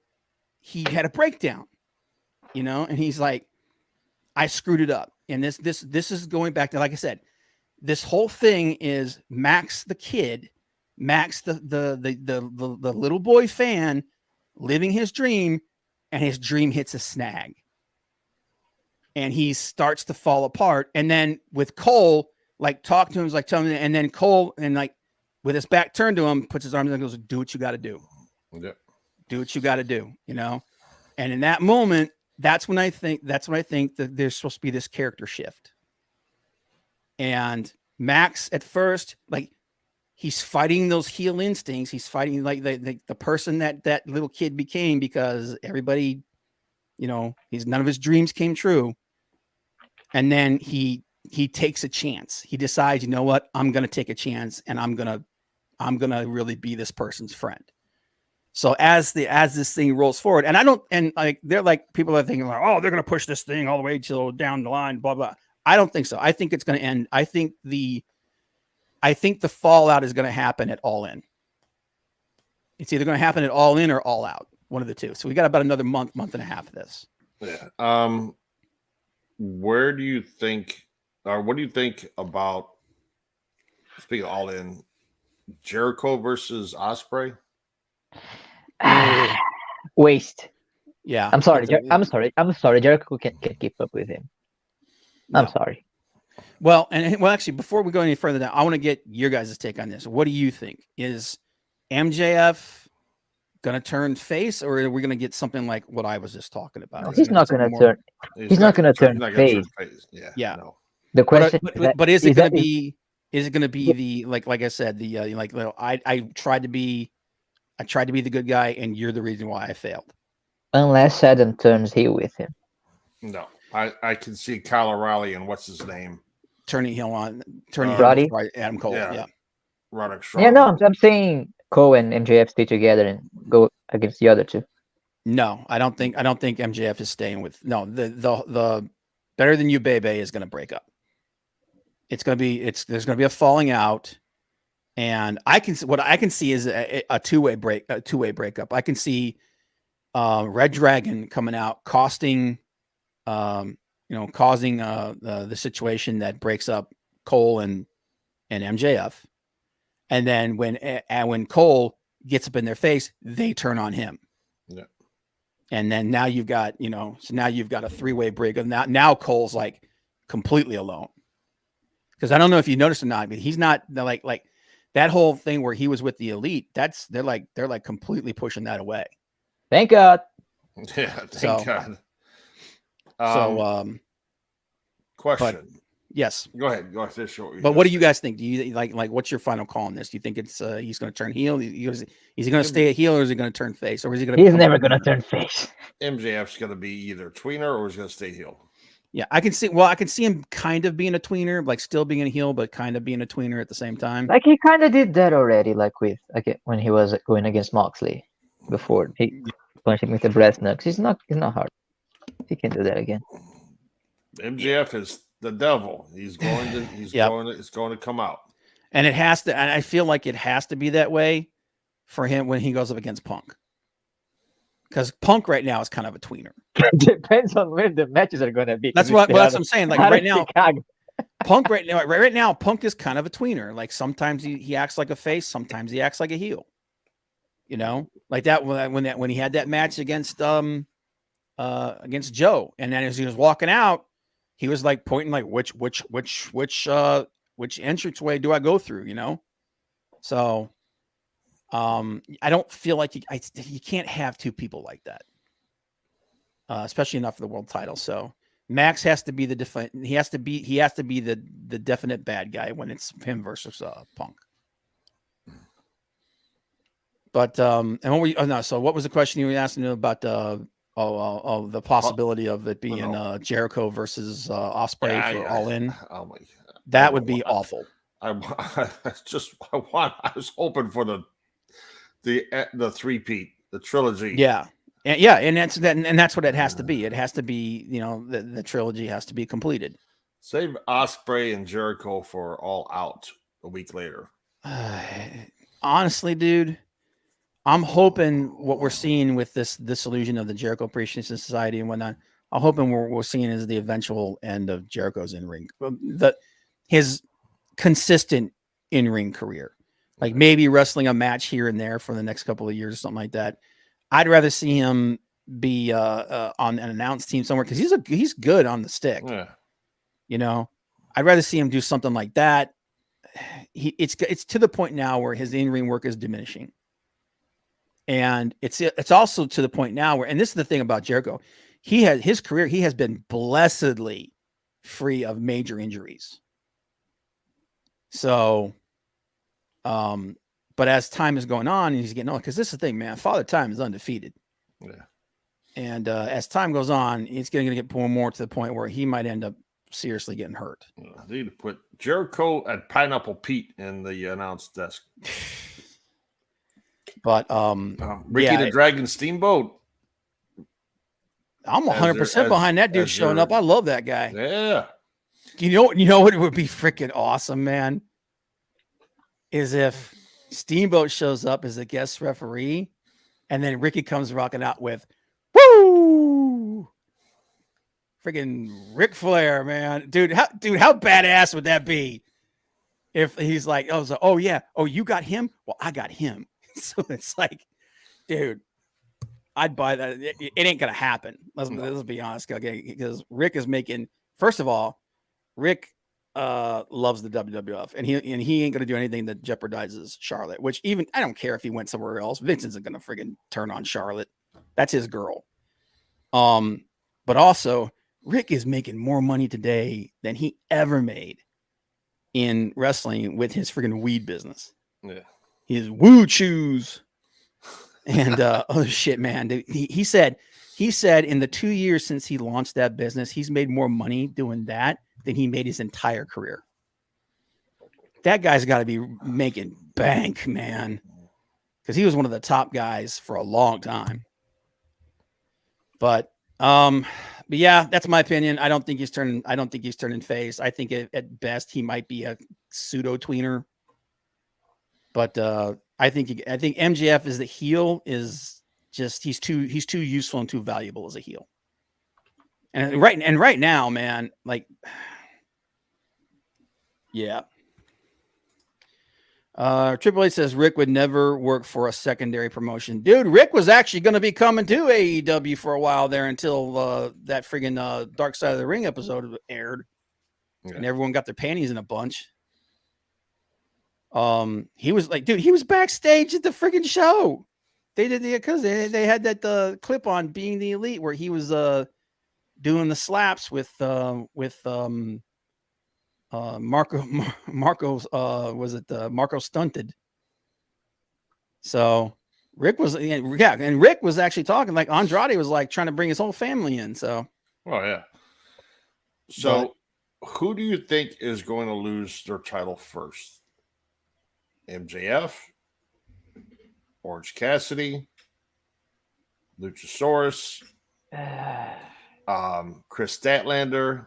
he had a breakdown, and he's like, I screwed it up. And this is going back to, like I said, this whole thing is Max the kid, Max the little boy fan living his dream, and his dream hits a snag. And he starts to fall apart. And then with Cole, talk to him, telling him, and then Cole, and with his back turned to him, puts his arms and goes, "Do what you got to do. Yeah. Do what you got to do." And in that moment, that's when I think that there's supposed to be this character shift. And Max, at first, like, he's fighting those heel instincts. He's fighting like the person that little kid became, because everybody, none of his dreams came true. And then he takes a chance. He decides, you know what, I'm going to take a chance, and I'm going to really be this person's friend. So as this thing rolls forward, and they're like, people are thinking like, oh, they're going to push this thing all the way till down the line, blah, blah. I don't think so. I think it's going to end. I think the fallout is going to happen at All In. It's either going to happen at All In or All Out, one of the two. So we got about another month and a half of this. Yeah. Where do you think, or what do you think about, speaking of All In, Jericho versus Ospreay? Waste. Yeah. I'm sorry. I'm sorry. Jericho can't keep up with him. No. I'm sorry. Well, actually, before we go any further down, I want to get your guys' take on this. What do you think? Is MJF going to turn face, or are we going to get something like what I was just talking about? No, he's not going to turn. He's not going to turn face. Yeah. No. The question, but is it going to be? Is it going to be the like I said, the I tried to be the good guy, and you're the reason why I failed. Unless Adam turns heel with him. No, I can see Kyle O'Reilly and what's his name turning heel Roddy? Adam Cole. Yeah. Roderick Strong. Yeah, no, I'm saying Cole and MJF stay together and go against the other two. No, I don't think MJF is staying with. No, the Better Than You Bebe is going to break up. There's going to be a falling out, and what I can see is a two-way breakup. I can see Red Dragon coming out, causing the situation that breaks up Cole and MJF, and then when Cole gets up in their face, they turn on him. Yeah. And then now you've got a three-way breakup. Now Cole's like completely alone. Because I don't know if you noticed or not, but he's not like that whole thing where he was with the Elite. They're like completely pushing that away. Thank God. Yeah, thank God. Question. But, yes. Go ahead. But what do you guys think? Do you like what's your final call on this? Do you think it's he's going to turn heel? Is he going to stay a heel, or is he going to turn face, or is he going to? He's never going to turn face. MJF's going to be either tweener or he's going to stay heel. Yeah, I can see him kind of being a tweener, like still being a heel, but kind of being a tweener at the same time. Like he kind of did that already, like when he was going against Moxley before he punched him with the breast knucks. He's not hard. He can do that again. MJF is the devil. He's going to come out. And it has to, and I feel like it has to be that way for him when he goes up against Punk. Because Punk right now is kind of a tweener. Depends on where the matches are going to be. That's what I'm saying. Like right now, Punk right now, Punk is kind of a tweener. Like sometimes he acts like a face, sometimes he acts like a heel. Like that when he had that match against Joe, and then as he was walking out, he was like pointing like which entranceway do I go through? So I don't feel like you can't have two people like that, especially not for the world title. So Max has to be he has to be the definite bad guy when it's him versus Punk. But and so what was the question you were asking about the possibility of it being Jericho versus Ospreay for All In? Oh my God. That would be awful. I was hoping for the three-peat, the trilogy. Yeah. And that's what it has to be. It has to be, the trilogy has to be completed. Save Ospreay and Jericho for All Out a week later. Honestly, dude, I'm hoping what we're seeing with this illusion of the Jericho Appreciation Society and whatnot, I'm hoping what we're seeing is the eventual end of Jericho's in-ring, his consistent in-ring career. Like maybe wrestling a match here and there for the next couple of years or something like that. I'd rather see him be on an announced team somewhere because he's good on the stick. Yeah. I'd rather see him do something like that. it's to the point now where his in-ring work is diminishing. And it's also to the point now where, and this is the thing about Jericho, his career, he has been blessedly free of major injuries. So, but as time is going on, and he's getting older, because this is the thing, man, Father Time is undefeated. Yeah. And as time goes on, it's going to get more to the point where he might end up seriously getting hurt. They need to put Jericho and Pineapple Pete in the announce desk. But Ricky the Dragon Steamboat. I'm 100% behind that dude showing up. I love that guy. Yeah. You know what would be freaking awesome, man? Is if Steamboat shows up as a guest referee, and then Ricky comes rocking out with "Woo!" Freaking Ric Flair, man, dude, how badass would that be? If he's like, oh yeah, oh you got him, well I got him, so it's like, dude, I'd buy that. It ain't gonna happen. Let's be honest, okay? Because Rick is making. First of all, Rick loves the WWF, and he ain't gonna do anything that jeopardizes Charlotte. Which even I don't care if he went somewhere else. Vince isn't gonna friggin' turn on Charlotte. That's his girl. But also Rick is making more money today than he ever made in wrestling with his friggin' weed business. Yeah, his woo chews. And oh shit, man! He said in the 2 years since he launched that business, he's made more money doing that than he made his entire career. That guy's got to be making bank, man, because he was one of the top guys for a long time. But yeah, that's my opinion. I don't think he's turning face. I think at best he might be a pseudo tweener. But I think MJF is the heel is just he's too useful and too valuable as a heel. And right now, man, like yeah. Triple H says Rick would never work for a secondary promotion. Dude, Rick was actually going to be coming to AEW for a while there until that friggin' Dark Side of the Ring episode aired. Yeah. And everyone got their panties in a bunch. He was like, dude, he was backstage at the friggin' show. They did because they had that clip on Being the Elite where he was doing the slaps with Marco's Marco Stunted. So Rick was and Rick was actually talking like Andrade was like trying to bring his whole family in. So yeah. So who do you think is going to lose their title first? MJF, Orange Cassidy, Luchasaurus, Chris Statlander,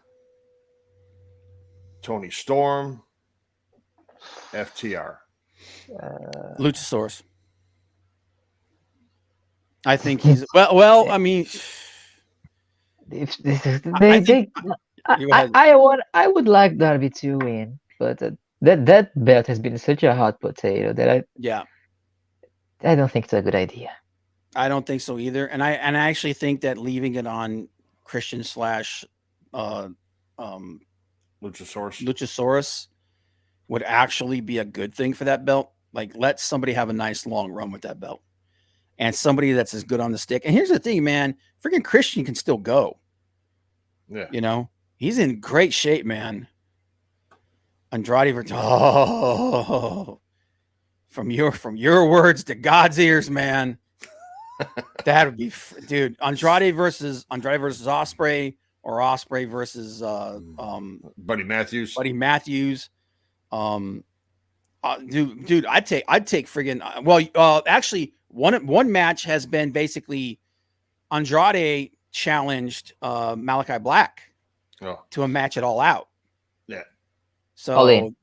Tony Storm, FTR. Luchasaurus. I think he's well. I mean, I would like Darby to win, but that belt has been such a hot potato that I don't think it's a good idea. I don't think so either, and I actually think that leaving it on Christian / Luchasaurus would actually be a good thing for that belt. Like, let somebody have a nice long run with that belt, and somebody that's as good on the stick. And here's the thing, man: freaking Christian can still go. Yeah, you know, he's in great shape, man. Andrade, from your words to God's ears, man. That would be, dude. Andrade versus Ospreay, or Ospreay versus Buddy Matthews. Dude, I'd take friggin' actually one match has been basically Andrade challenged Malachi Black to a match at All Out. Yeah. So All In.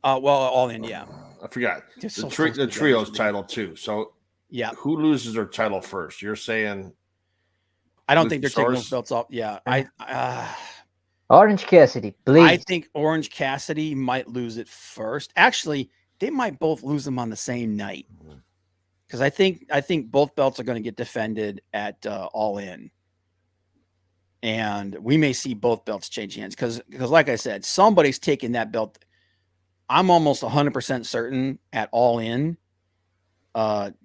All In, yeah. I forgot the trios title too. So yeah, who loses their title first? You're saying? I don't think they're taking those belts off. Yeah, Orange Cassidy, please. I think Orange Cassidy might lose it first. Actually, they might both lose them on the same night, because I think both belts are going to get defended at All In, and we may see both belts change hands because like I said, somebody's taking that belt. I'm almost 100% certain at All In, Orange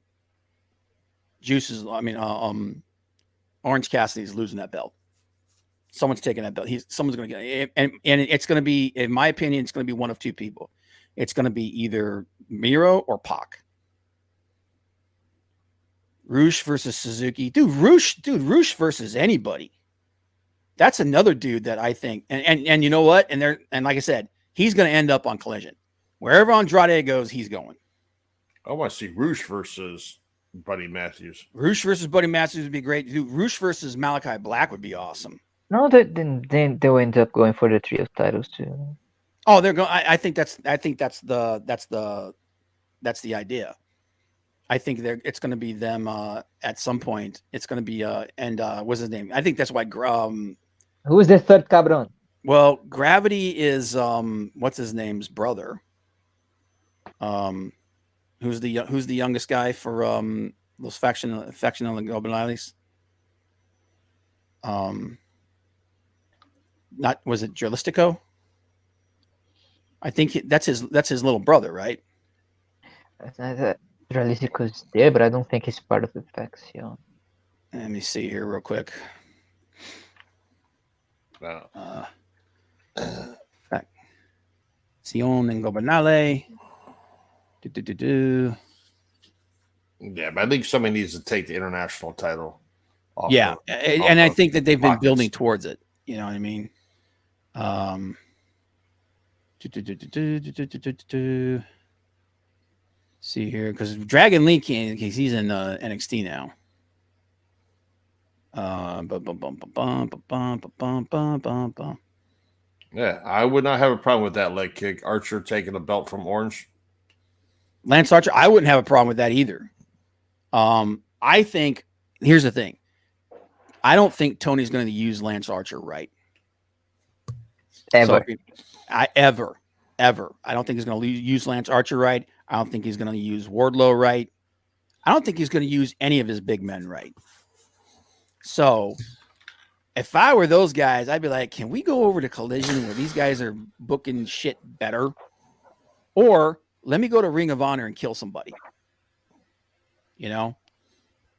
Cassidy's losing that belt. Someone's taking that belt. Someone's going to get it. And it's going to be, in my opinion, it's going to be one of two people. It's going to be either Miro or Pac. Roosh versus Suzuki. Dude, Roosh versus anybody. That's another dude that I think, and you know what? And like I said, he's going to end up on Collision. Wherever Andrade goes, he's going. I want to see Roosh versus Buddy Matthews. Roosh versus Buddy Matthews would be great. Dude, Roosh versus Malachi Black would be awesome. No, then they'll end up going for the trios titles too. Oh, they're going. I think that's the idea. I think it's going to be them at some point. It's going to be what's his name? I think that's why. Who's the third cabron? Well, Gravity is what's his name's brother. Who's the youngest guy for those faction of the Gobelines? Not was it Jurlistico? I think that's his little brother, right? Jurlistico's there, but I don't think he's part of the faction. Let me see here real quick. Sion and Gobernale. Yeah, but I think somebody needs to take the international title. Yeah, and I think that they've been building towards it. You know what I mean? See here, because Dragon Lee can't, because he's in NXT now. Yeah, I would not have a problem with that leg kick. Archer taking the belt from Orange. Lance Archer, I wouldn't have a problem with that either. I think, here's the thing. I don't think Tony's going to use Lance Archer right. Ever. Ever. I don't think he's going to use Lance Archer right. I don't think he's going to use Wardlow right. I don't think he's going to use any of his big men right. So if I were those guys, I'd be like, can we go over to Collision where these guys are booking shit better? Or let me go to Ring of Honor and kill somebody. You know?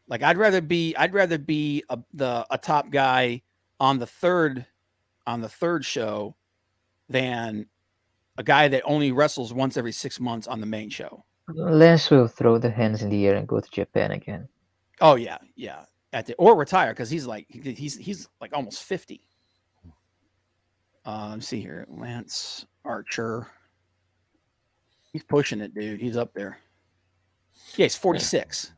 Like I'd rather be a top guy on the third show than a guy that only wrestles once every 6 months on the main show. Lance will throw the hands in the air and go to Japan again. Oh yeah. Or retire because he's like almost 50. Let's see here, Lance Archer. He's pushing it, dude. He's up there. Yeah, he's 46.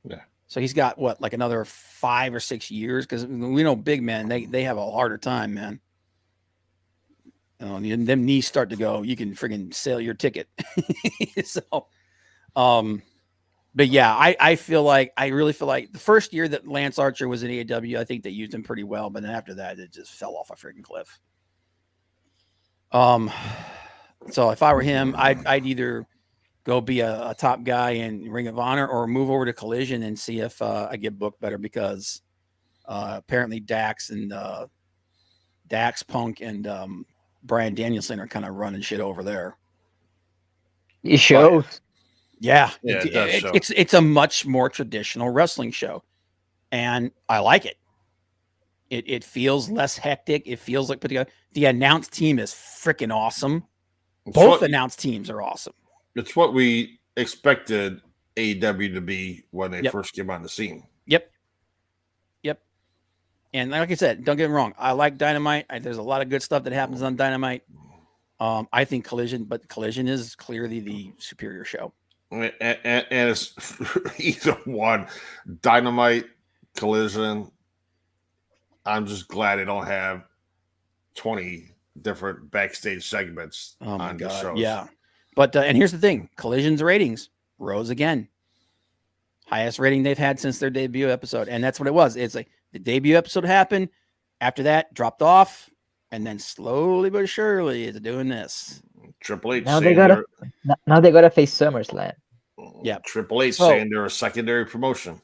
Yeah. So he's got what, like another 5 or 6 years? Because we know big men, they have a harder time, man. Them knees start to go. You can friggin' sell your ticket. So, but yeah, I really feel like the first year that Lance Archer was in AEW, I think they used him pretty well. But then after that, it just fell off a freaking cliff. So if I were him, I'd either go be a top guy in Ring of Honor or move over to Collision and see if I get booked better because apparently Dax, Punk, and Bryan Danielson are kind of running shit over there. It shows. Yeah, it does show. It's a much more traditional wrestling show, and I like it. It feels less hectic. It feels like put together. The announced team is freaking awesome. Both announced teams are awesome. It's what we expected AEW to be when they first came on the scene. Yep. And like I said, don't get me wrong. I like Dynamite. There's a lot of good stuff that happens on Dynamite. I think Collision is clearly the superior show. And it's either one, Dynamite, Collision. I'm just glad they don't have 20 different backstage segments on the shows. Yeah. But and here's the thing, Collision's ratings rose again. Highest rating they've had since their debut episode. And that's what it was. It's like the debut episode happened. After that, dropped off. And then slowly but surely it's doing this. Triple H now they gotta face SummerSlam. Yeah. Triple H saying they're a secondary promotion.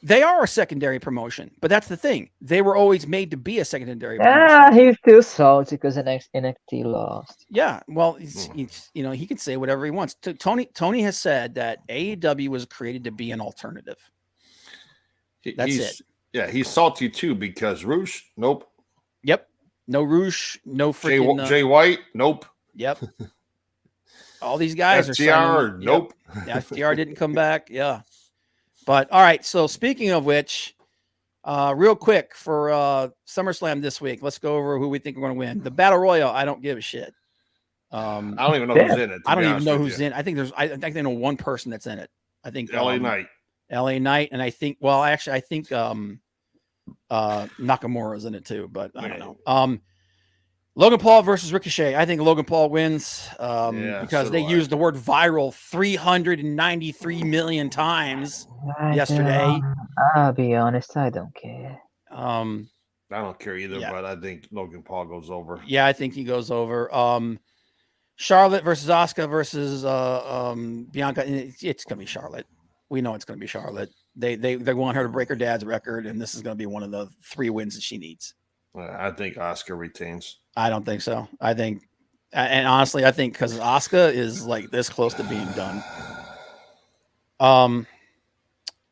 They are a secondary promotion, but that's the thing. They were always made to be a secondary Ah, promotion. he's still salty because NXT lost. Yeah, well, you know, he can say whatever he wants. Tony has said that AEW was created to be an alternative. That's it. Yeah, he's salty too because Roosh, nope. Yep. No Roosh, no freaking Jay White, nope. Yep. All these guys are FTR, signing, nope. Yep. FTR didn't come back. Yeah. But all right. So speaking of which, real quick for SummerSlam this week, let's go over who we think are going to win. The Battle Royal, I don't give a shit. I don't even know who's in it. I don't even know who's in. I think they know one person that's in it. I think LA Knight. LA Knight, and I think I think Nakamura's in it too, but I don't know. Logan Paul versus Ricochet. I think Logan Paul wins because they used the word viral 393 million times yesterday. I'll be honest, I don't care. I don't care either, but I think Logan Paul goes over. Yeah, I think he goes over. Charlotte versus Asuka versus Bianca. It's gonna be Charlotte. We know it's gonna be Charlotte. They want her to break her dad's record, and this is gonna be one of the 3 wins that she needs. I think Asuka retains. I don't think so. I think, and honestly, I think because Asuka is like this close to being done.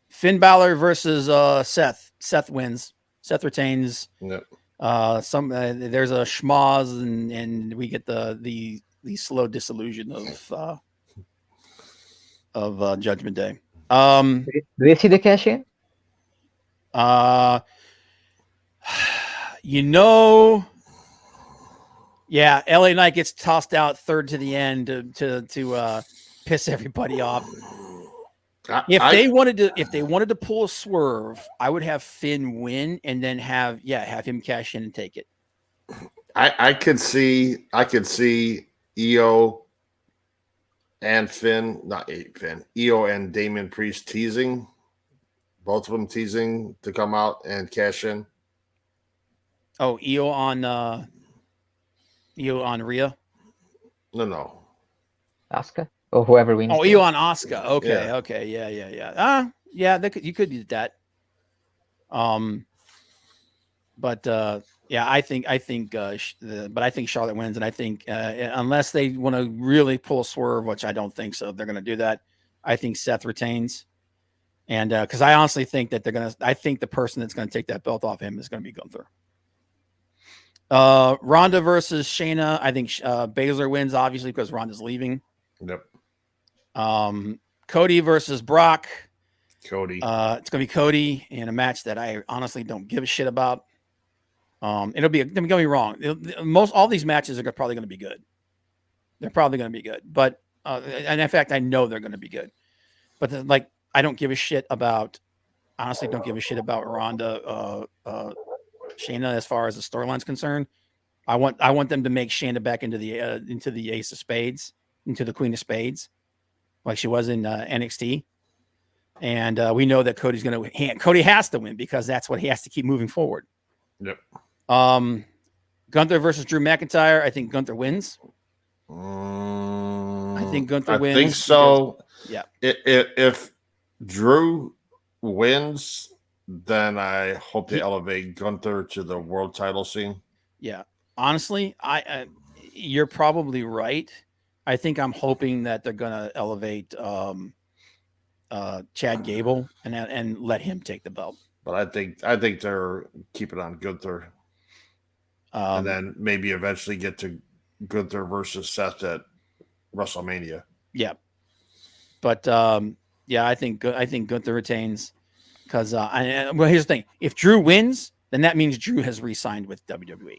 Finn Balor versus Seth. Seth wins. Seth retains. Yep. There's a schmoz, and we get the slow disillusion of Judgment Day. Do you see the cash in? You know, yeah, LA Knight gets tossed out third to the end to piss everybody off. If they wanted to pull a swerve, I would have Finn win and then have him cash in and take it. I could see EO and Finn, EO and Damian Priest teasing, both of them teasing to come out and cash in. Oh, EO on Rhea? No. Asuka or whoever wins. Oh, EO on Asuka. Okay, Yeah. okay, yeah. You could do that. I think Charlotte wins, and I think unless they want to really pull a swerve, which I don't think so, they're going to do that. I think Seth retains, and because I honestly think that I think the person that's going to take that belt off him is going to be Gunther. Ronda versus Shayna. I think Baszler wins, obviously, because Ronda's leaving. Yep. Cody versus Brock. Cody. It's gonna be Cody in a match that I honestly don't give a shit about. Don't get me wrong. All these matches are probably going to be good. They're probably going to be good, but and in fact, I know they're going to be good. But I don't give a shit about. Honestly, don't give a shit about Ronda, Shayna as far as the storyline's concerned. I want them to make Shayna back into the Ace of Spades, into the Queen of Spades, like she was in NXT. And we know that Cody has to win because that's what he has to keep moving forward. Yep. Gunther versus Drew McIntyre. I think Gunther wins. I think Gunther wins. I think so. Yeah. If Drew wins, then I hope they elevate Gunther to the world title scene. Yeah. Honestly, you're probably right. I think I'm hoping that they're gonna elevate Chad Gable and let him take the belt. But I think they're keeping on Gunther, and then maybe eventually get to Gunther versus Seth at WrestleMania. Yeah, but I think Gunther retains because well, here's the thing: if Drew wins, then that means Drew has re-signed with WWE.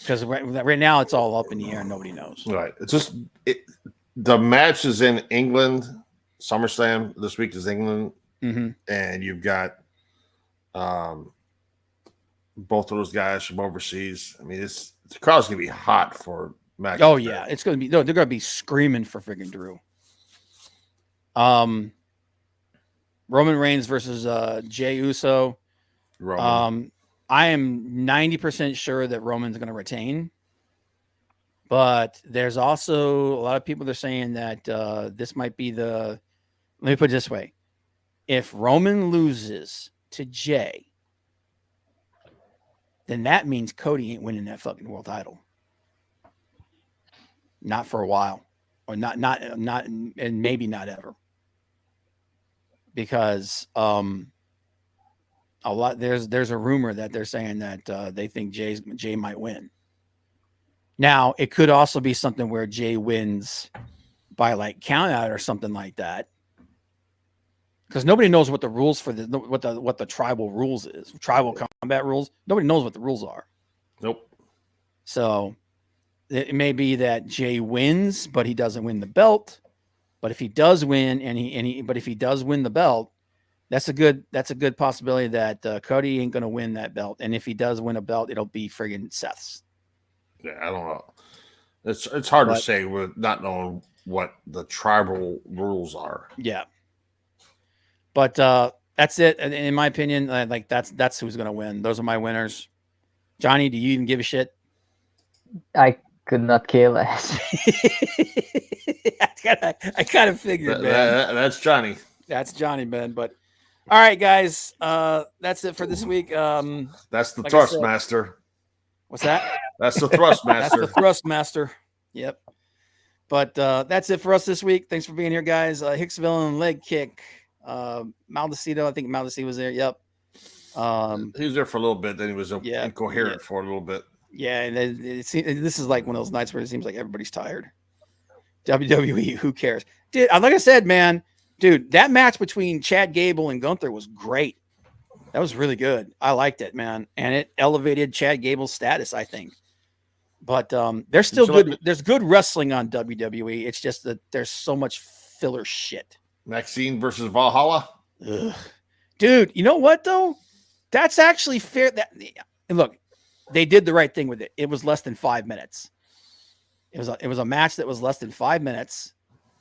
Because right now it's all up in the air and nobody knows. Right. It's just the match is in England. SummerSlam this week is England, and you've got both of those guys from overseas. I mean, the crowd's gonna be hot for McIntyre. Oh yeah, it's gonna be. No, they're gonna be screaming for freaking Drew. Roman Reigns versus Jey Uso. Roman. I am 90% sure that Roman's going to retain, but there's also a lot of people that are saying that this might be let me put it this way. if Roman loses to Jay, then that means Cody ain't winning that fucking world title. Not for a while, or not, and maybe not ever, because a lot there's a rumor that they're saying that they think Jay might win. Now it could also be something where Jay wins by like count out or something like that, because nobody knows what the rules for what the tribal rules is. Tribal combat rules. Nobody knows what the rules are. Nope. So it may be that Jay wins, but he doesn't win the belt. But if he does win, but if he does win the belt, that's a good possibility that Cody ain't gonna win that belt. And if he does win a belt, it'll be friggin' Seth's. Yeah, I don't know. It's hard to say with not knowing what the tribal rules are. Yeah. But that's it. In my opinion, like that's who's gonna win. Those are my winners. Johnny, do you even give a shit? I could not care less. I kind of figured, man. That's Johnny. That's Johnny, man. But all right, guys, that's it for this week. That's the like thrust master. What's that? That's the thrust master. That's the thrust master. Yep. But that's it for us this week. Thanks for being here, guys. Hicksville leg kick. Maldacito, I think Maldacito was there. Yep. He was there for a little bit. Then he was incoherent for a little bit. Yeah, and this is like one of those nights where it seems like everybody's tired. WWE, who cares? Dude, like I said, man, dude, that match between Chad Gable and Gunther was great. That was really good. I liked it, man. And it elevated Chad Gable's status, I think. But there's still good. There's good wrestling on WWE. It's just that there's so much filler shit. Maxine versus Valhalla. Ugh. Dude, you know what though? That's actually fair. And look, they did the right thing with it. It was less than 5 minutes. It was a match that was less than 5 minutes,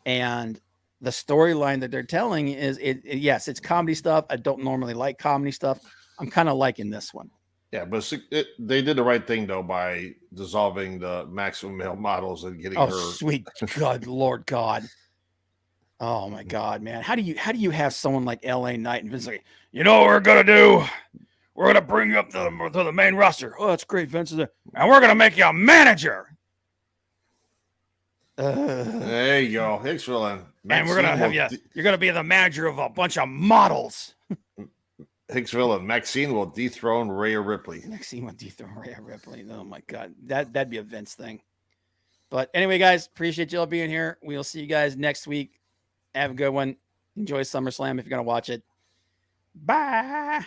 and the storyline that they're telling is yes, it's comedy stuff. I don't normally like comedy stuff. I'm kind of liking this one. Yeah, but they did the right thing though by dissolving the maximum male models and getting her. Sweet God, Lord God. Oh my God, man. How do you have someone like LA Knight and Vince like, you know what we're gonna do? We're gonna bring you up to the main roster. Oh, that's great, Vince is there. And we're gonna make you a manager. There you go, Hicksville, and we're gonna have you. You're gonna be the manager of a bunch of models. Hicksville and Maxine will dethrone Rhea Ripley. Maxine will dethrone Rhea Ripley. Oh my God, that'd be a Vince thing. But anyway, guys, appreciate y'all being here. We'll see you guys next week. Have a good one. Enjoy SummerSlam if you're gonna watch it. Bye.